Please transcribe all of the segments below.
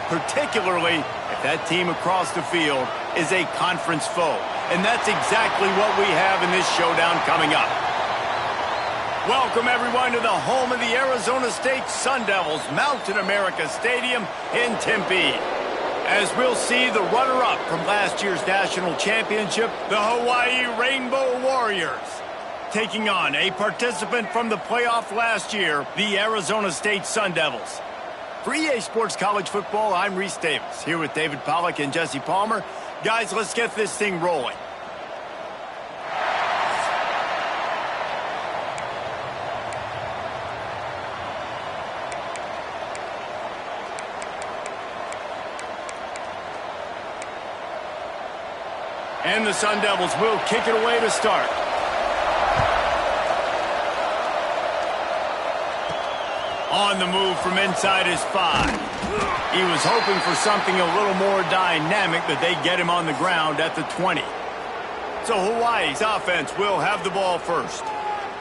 particularly if that team across the field is a conference foe. And that's exactly what we have in this showdown coming up. Welcome, everyone, to the home of the Arizona State Sun Devils, Mountain America Stadium in Tempe. As we'll see the runner-up from last year's national championship, the Hawaii Rainbow Warriors, taking on a participant from the playoff last year, the Arizona State Sun Devils. For EA Sports College Football, I'm Reese Davis, here with David Pollack and Jesse Palmer. Guys, let's get this thing rolling. And the Sun Devils will kick it away to start. On the move from inside his 5. He was hoping for something a little more dynamic, but they get him on the ground at the 20. So Hawaii's offense will have the ball first.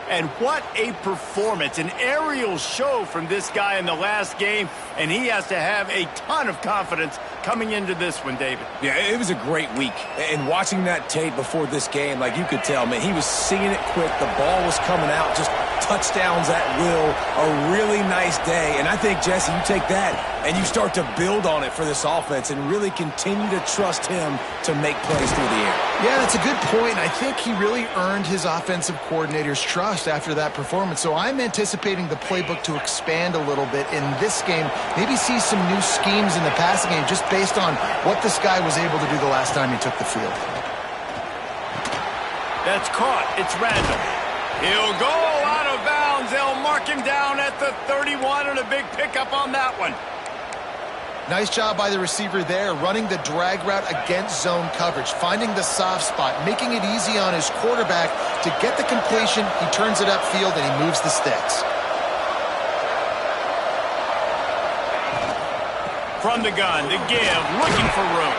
And what a performance, an aerial show from this guy in the last game, and he has to have a ton of confidence coming into this one, David. Yeah, it was a great week. And watching that tape before this game, like you could tell, man, he was seeing it quick. The ball was coming out, just touchdowns at will. A really nice day. And I think, Jesse, you take that and you start to build on it for this offense and really continue to trust him to make plays through the air. Yeah, that's a good point. I think he really earned his offensive coordinator's trust after that performance. So I'm anticipating the playbook to expand a little bit in this game. Maybe see some new schemes in the passing game just based on what this guy was able to do the last time he took the field. That's caught. It's Randall. He'll go out of bounds. They'll mark him down at the 31, and a big pickup on that one. Nice job by the receiver there, running the drag route against zone coverage, finding the soft spot, making it easy on his quarterback to get the completion. He turns it upfield, and he moves the sticks. From the gun, the give, looking for room.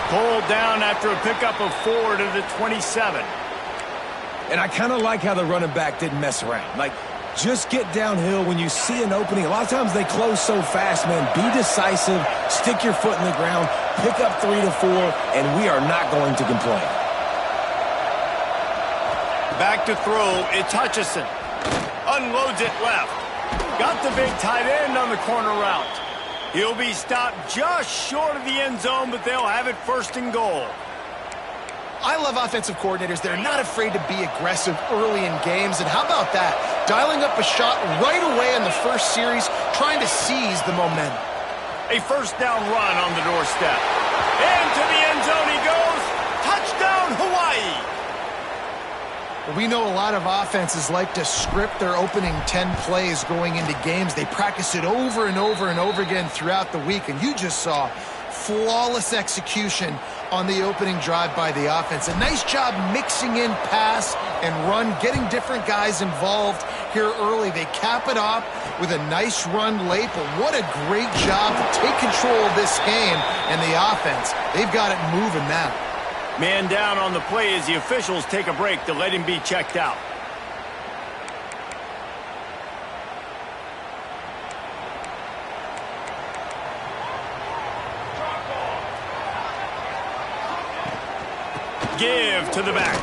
Pulled down after a pickup of 4 to the 27. And I kind of like how the running back didn't mess around. Like, just get downhill when you see an opening. A lot of times they close so fast, man. Be decisive, stick your foot in the ground, pick up 3 to 4, and we are not going to complain. Back to throw, it's Hutchison. Unloads it left. Got the big tight end on the corner route. He'll be stopped just short of the end zone, but they'll have it first and goal. I love offensive coordinators. They're not afraid to be aggressive early in games. And how about that? Dialing up a shot right away in the first series, trying to seize the momentum. A first down run on the doorstep. Into the end zone he goes. Touchdown, Hawaii! We know a lot of offenses like to script their opening 10 plays going into games. They practice it over and over and over again throughout the week. And you just saw flawless execution on the opening drive by the offense. A nice job mixing in pass and run, getting different guys involved here early. They cap it off with a nice run late, but what a great job to take control of this game and the offense. They've got it moving now. Man down on the play as the officials take a break to let him be checked out. Give to the back.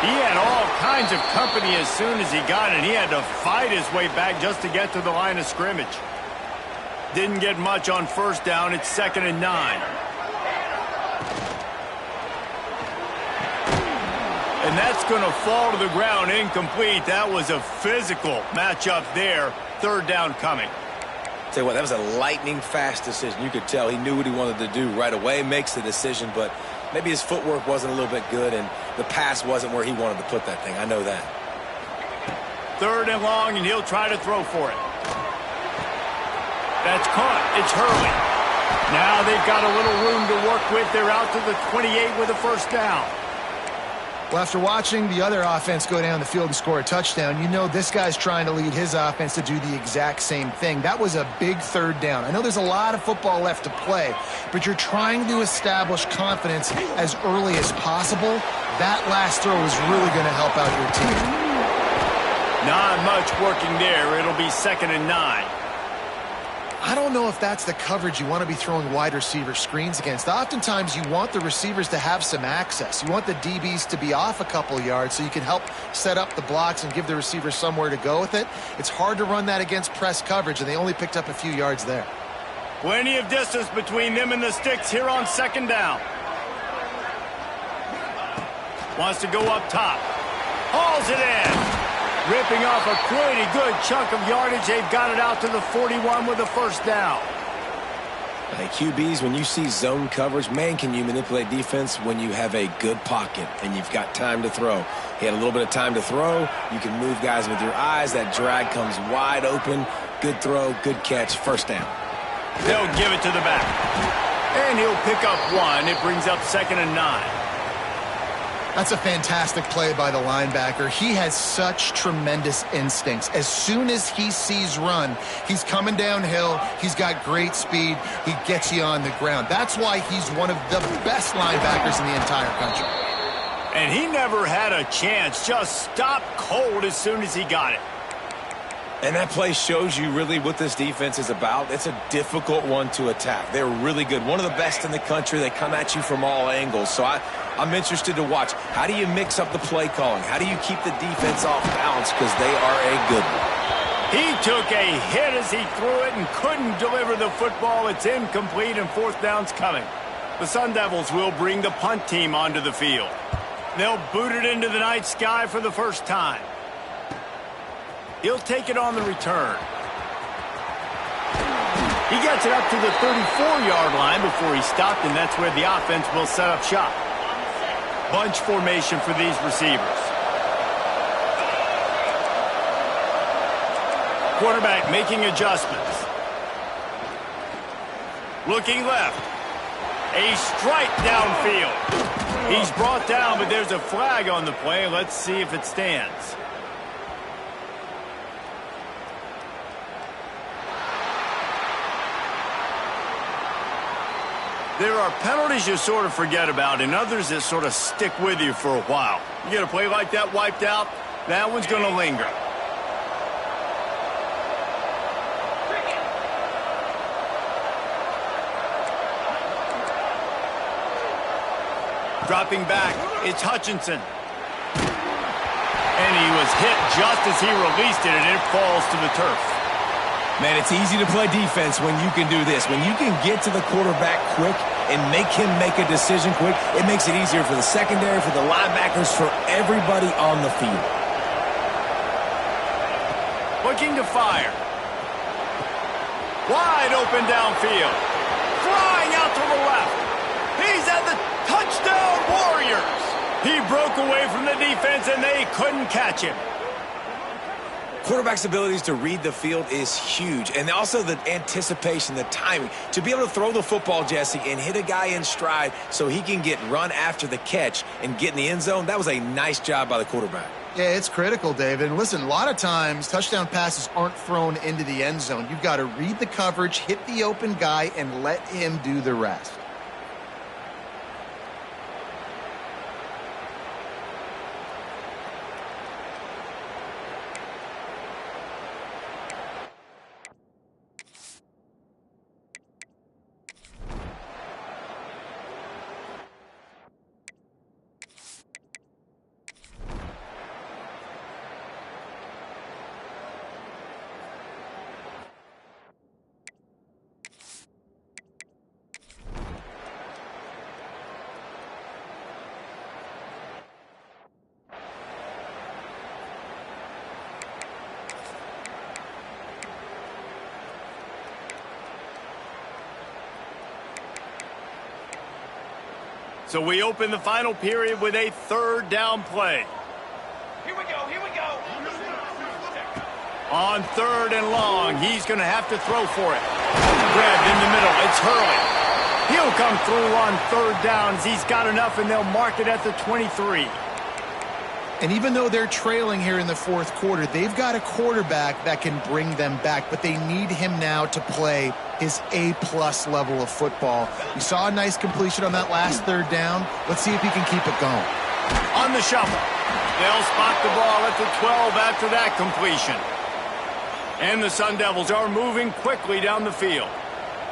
He had all kinds of company as soon as he got it. He had to fight his way back just to get to the line of scrimmage. Didn't get much on first down. It's 2nd and 9. And that's going to fall to the ground incomplete. That was a physical matchup there. 3rd down coming. Tell you what, that was a lightning-fast decision. You could tell he knew what he wanted to do right away, makes the decision, but maybe his footwork wasn't a little bit good, and the pass wasn't where he wanted to put that thing. I know that. 3rd and long, and he'll try to throw for it. That's caught. It's Hurley. Now they've got a little room to work with. They're out to the 28 with a first down. Well, after watching the other offense go down the field and score a touchdown, you know this guy's trying to lead his offense to do the exact same thing. That was a big 3rd down. I know there's a lot of football left to play, but you're trying to establish confidence as early as possible. That last throw is really going to help out your team. Not much working there. It'll be 2nd and 9. I don't know if that's the coverage you want to be throwing wide receiver screens against. Oftentimes, you want the receivers to have some access. You want the DBs to be off a couple yards so you can help set up the blocks and give the receiver somewhere to go with it. It's hard to run that against press coverage, and they only picked up a few yards there. Plenty of distance between them and the sticks here on second down. Wants to go up top. Hauls it in. Ripping off a pretty good chunk of yardage. They've got it out to the 41 with a first down. Hey, QBs, when you see zone coverage, man, can you manipulate defense when you have a good pocket and you've got time to throw. He had a little bit of time to throw. You can move guys with your eyes. That drag comes wide open. Good throw, good catch, first down. They'll give it to the back. And he'll pick up one. It brings up 2nd and 9. That's a fantastic play by the linebacker. He has such tremendous instincts. As soon as he sees run, he's coming downhill. He's got great speed. He gets you on the ground. That's why he's one of the best linebackers in the entire country. And he never had a chance. Just stopped cold as soon as he got it. And that play shows you really what this defense is about. It's a difficult one to attack. They're really good. One of the best in the country. They come at you from all angles. So I'm interested to watch. How do you mix up the play calling? How do you keep the defense off balance? Because they are a good one. He took a hit as he threw it and couldn't deliver the football. It's incomplete and 4th down's coming. The Sun Devils will bring the punt team onto the field. They'll boot it into the night sky for the first time. He'll take it on the return. He gets it up to the 34-yard line before he stopped, and that's where the offense will set up shop. Bunch formation for these receivers. Quarterback making adjustments. Looking left. A strike downfield. He's brought down, but there's a flag on the play. Let's see if it stands. There are penalties you sort of forget about and others that sort of stick with you for a while. You get a play like that wiped out, that one's going to linger. Dropping back, it's Hutchinson. And he was hit just as he released it, and it falls to the turf. Man, it's easy to play defense when you can do this. When you can get to the quarterback quick and make him make a decision quick, it makes it easier for the secondary, for the linebackers, for everybody on the field. Looking to fire. Wide open downfield. Flying out to the left. He's at the touchdown Warriors. He broke away from the defense and they couldn't catch him. Quarterback's abilities to read the field is huge, and also the anticipation, the timing. To be able to throw the football, Jesse, and hit a guy in stride so he can get run after the catch and get in the end zone, that was a nice job by the quarterback. Yeah, it's critical, David. And listen, a lot of times touchdown passes aren't thrown into the end zone. You've got to read the coverage, hit the open guy, and let him do the rest. So we open the final period with a 3rd down play. Here we go, here we go. On 3rd and long, he's going to have to throw for it. Grabbed in the middle, it's Hurley. He'll come through on 3rd downs. He's got enough, and they'll mark it at the 23. And even though they're trailing here in the 4th quarter, they've got a quarterback that can bring them back, but they need him now to play his A-plus level of football. We saw a nice completion on that last 3rd down. Let's see if he can keep it going. On the shuffle. They'll spot the ball at the 12 after that completion. And the Sun Devils are moving quickly down the field.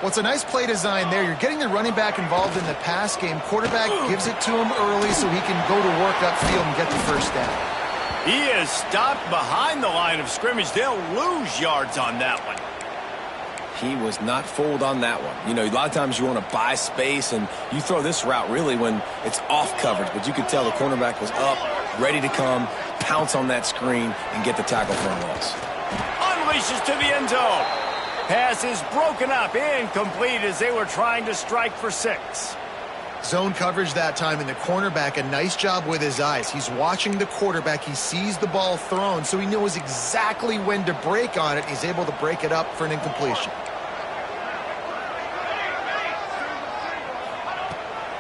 Well, it's a nice play design there. You're getting the running back involved in the pass game. Quarterback gives it to him early so he can go to work upfield and get the first down. He is stopped behind the line of scrimmage. They'll lose yards on that one. He was not fooled on that one. You know, a lot of times you want to buy space, and you throw this route really when it's off coverage. But you could tell the cornerback was up, ready to come, pounce on that screen, and get the tackle for a loss. Unleashes to the end zone. Pass is broken up, incomplete as they were trying to strike for 6. Zone coverage that time, and the cornerback, a nice job with his eyes. He's watching the quarterback. He sees the ball thrown, so he knows exactly when to break on it. He's able to break it up for an incompletion.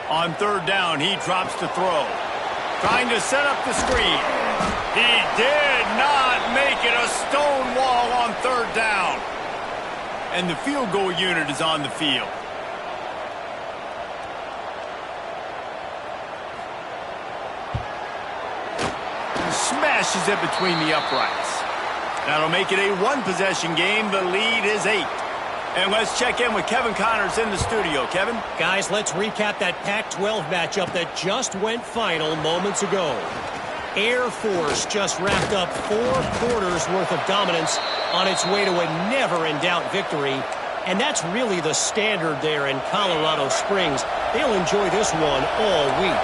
On 3rd down, he drops to throw. Trying to set up the screen. He did not make it. A stone wall on 3rd down. And the field goal unit is on the field. Smashes it between the uprights. That'll make it a 1-possession game. The lead is 8. And let's check in with Kevin Connors in the studio. Kevin? Guys, let's recap that Pac-12 matchup that just went final moments ago. Air Force just wrapped up 4 quarters worth of dominance on its way to a never-in-doubt victory. And that's really the standard there in Colorado Springs. They'll enjoy this one all week.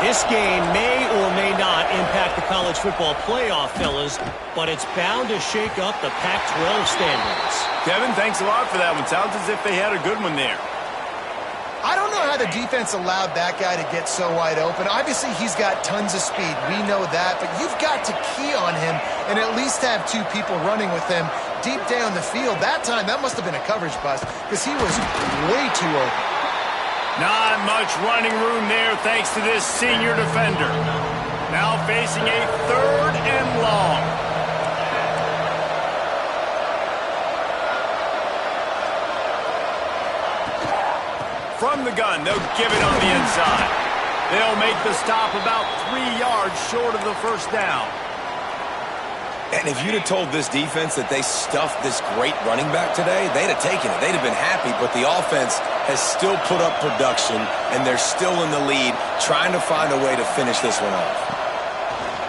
This game may or may not impact the college football playoff, fellas, but it's bound to shake up the Pac-12 standards. Kevin, thanks a lot for that one. Sounds as if they had a good one there. I don't know how the defense allowed that guy to get so wide open. Obviously, he's got tons of speed. We know that, but you've got to key on him and at least have 2 people running with him deep down the field. That time, that must have been a coverage bust because he was way too open. Not much running room there thanks to this senior defender. Now facing a 3rd and long. From the gun, they'll give it on the inside. They'll make the stop about 3 yards short of the first down. And if you'd have told this defense that they stuffed this great running back today, they'd have taken it. They'd have been happy, but the offense has still put up production, and they're still in the lead, trying to find a way to finish this one off.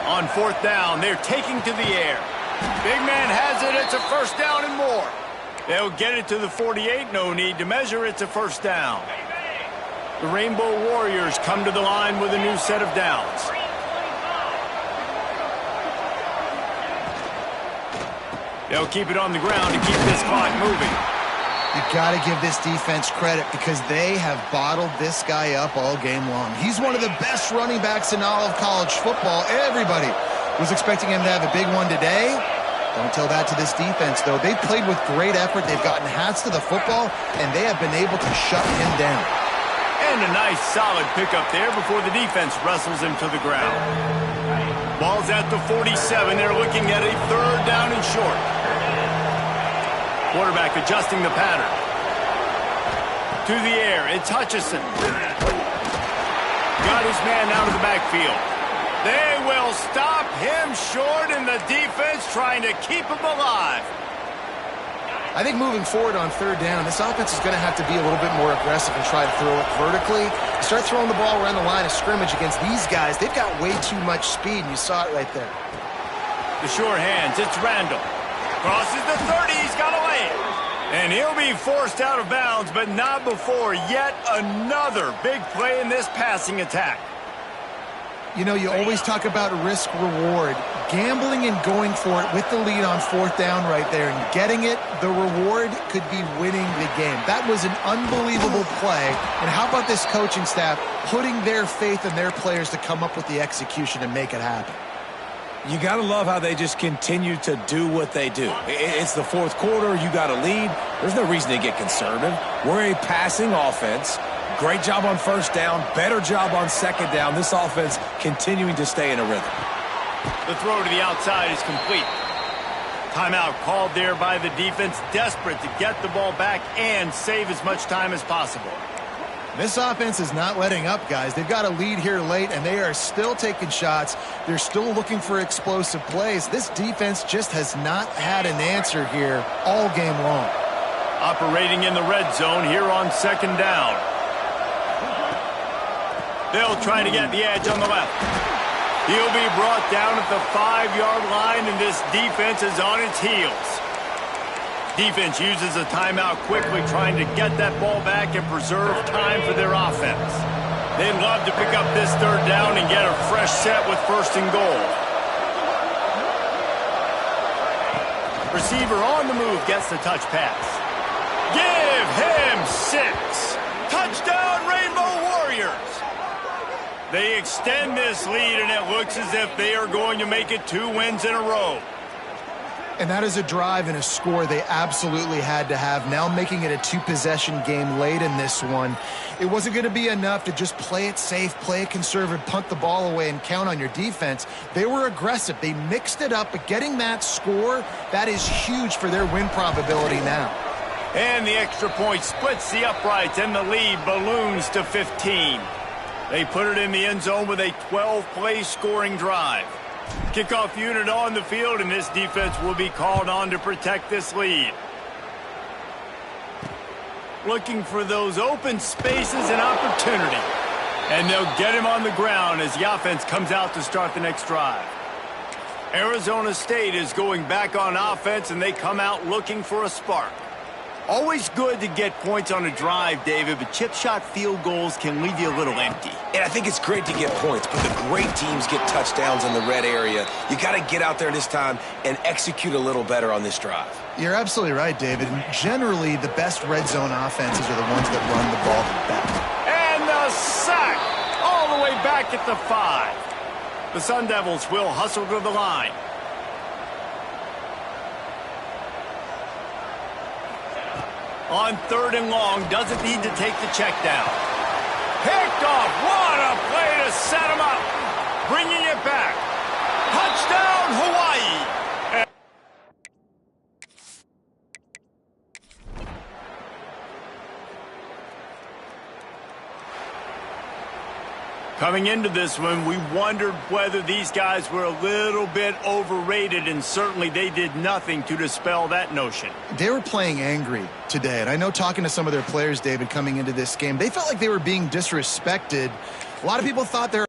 On 4th down, they're taking to the air. Big man has it. It's a first down and more. They'll get it to the 48. No need to measure. It's a first down. The Rainbow Warriors come to the line with a new set of downs. They'll keep it on the ground to keep this clock moving. You got to give this defense credit because they have bottled this guy up all game long. He's one of the best running backs in all of college football. Everybody was expecting him to have a big one today. Don't tell that to this defense, though. They've played with great effort. They've gotten hats to the football, and they have been able to shut him down. And a nice, solid pickup there before the defense wrestles him to the ground. Ball's at the 47. They're looking at a 3rd down and short. Quarterback adjusting the pattern. To the air, it's Hutchinson. Got his man out of the backfield. They will stop him short, and the defense trying to keep him alive. I think moving forward on 3rd down, this offense is going to have to be a little bit more aggressive and try to throw it vertically. Start throwing the ball around the line of scrimmage against these guys. They've got way too much speed, and you saw it right there. The sure hands, it's Randall. Crosses the 30, he's got to lay it. And he'll be forced out of bounds, but not before yet another big play in this passing attack. You know, you always talk about risk-reward. Gambling and going for it with the lead on 4th down right there and getting it, the reward could be winning the game. That was an unbelievable play. And how about this coaching staff putting their faith in their players to come up with the execution and make it happen? You got to love how they just continue to do what they do. It's the 4th quarter. You got a lead. There's no reason to get conservative. We're a passing offense. Great job on 1st down. Better job on 2nd down. This offense continuing to stay in a rhythm. The throw to the outside is complete. Timeout called there by the defense, desperate to get the ball back and save as much time as possible. This offense is not letting up, guys. They've got a lead here late, and they are still taking shots. They're still looking for explosive plays. This defense just has not had an answer here all game long. Operating in the red zone here on 2nd down. They'll try to get the edge on the left. He'll be brought down at the 5-yard line, and this defense is on its heels. Defense uses a timeout quickly, trying to get that ball back and preserve time for their offense. They'd love to pick up this 3rd down and get a fresh set with 1st and goal. Receiver on the move gets the touch pass. Give him 6. Touchdown, Rainbow Warriors. They extend this lead, and it looks as if they are going to make it 2 wins in a row. And that is a drive and a score they absolutely had to have. Now making it a 2-possession game late in this one. It wasn't going to be enough to just play it safe, play it conservative, punt the ball away, and count on your defense. They were aggressive. They mixed it up, but getting that score, that is huge for their win probability now. And the extra point splits the uprights, and the lead balloons to 15. They put it in the end zone with a 12-play scoring drive. Kickoff unit on the field, and this defense will be called on to protect this lead. Looking for those open spaces and opportunity. And they'll get him on the ground as the offense comes out to start the next drive. Arizona State is going back on offense, and they come out looking for a spark. Always good to get points on a drive, David, but chip shot field goals can leave you a little empty. And I think it's great to get points, but the great teams get touchdowns in the red area. You got to get out there this time and execute a little better on this drive. You're absolutely right, David. And generally, the best red zone offenses are the ones that run the ball the best. And the sack all the way back at the 5. The Sun Devils will hustle to the line. On 3rd and long, doesn't need to take the check down. Picked off. What a play to set him up. Bringing it back. Touchdown, Hawaii. Coming into this one, we wondered whether these guys were a little bit overrated, and certainly they did nothing to dispel that notion. They were playing angry today, and I know talking to some of their players, David, coming into this game, they felt like they were being disrespected. A lot of people thought their